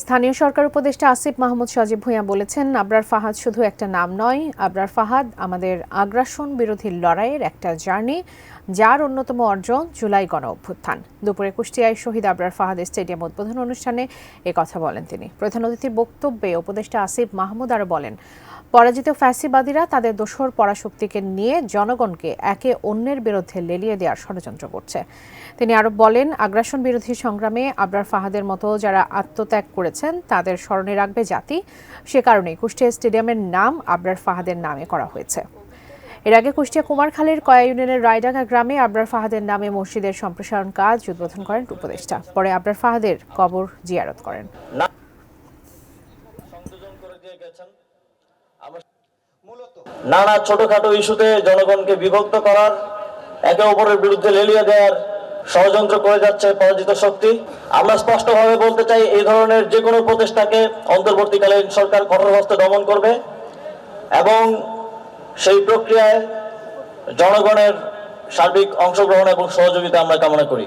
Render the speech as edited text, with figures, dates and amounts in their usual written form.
স্থানীয় সরকার উপদেষ্টা আসিফ মাহমুদ সজীব ভূঁইয়া বলেছেন, আবরার ফাহাদ শুধু একটা নাম নয়, আবরার ফাহাদ আমাদের আগ্রাসন বিরোধী লড়াইয়ের একটা জার্নি, যার অন্যতম অর্জন জুলাই গণ অভ্যুত্থান। দুপুরে কুষ্টিয়ায় শহীদ আবরার ফাহাদ স্টেডিয়াম উদ্বোধন অনুষ্ঠানে কথা বলেন তিনি। প্রধান অতিথির বক্তব্যে উপদেষ্টা আসিফ মাহমুদ আরও বলেন, পরাজিত ফ্যাসিবাদীরা তাদের দোসর পরাশক্তিকে নিয়ে জনগণকে একে অন্যের বিরুদ্ধে লেলিয়ে দেওয়ার ষড়যন্ত্র করছে। তিনি আরও বলেন, আগ্রাসন বিরোধী সংগ্রামে আবরার ফাহাদের মতো যারা আত্মত্যাগ করেছেন তাদের স্মরণে রাখবে জাতি। সে কারণেই কুষ্টিয়া স্টেডিয়ামের নাম আবরার ফাহাদের নামে করা হয়েছে। এর আগে কুষ্টিয়া কুমারখালীর কয়া ইউনিয়নের রায়ডাঙ্গা গ্রামে আবরার ফাহাদের নামে মসজিদের সম্প্রসারণ কাজ উদ্বোধন করেন উপদেষ্টা। পরে আবরার ফাহাদের কবর জিয়ারত করেন। নানা ছোটখাটো ইস্যুতে জনগণকে বিভক্ত করার, একে অপরের বিরুদ্ধে লেলিয়ে দেওয়ার ষড়যন্ত্র করে যাচ্ছে পরাজিত শক্তি। আমরা স্পষ্টভাবে বলতে চাই, এই ধরনের যে কোনো প্রচেষ্টাকে অন্তর্বর্তীকালীন সরকার কঠোর হস্তে দমন করবে এবং সেই প্রক্রিয়ায় জনগণের সার্বিক অংশগ্রহণ এবং সহযোগিতা আমরা কামনা করি।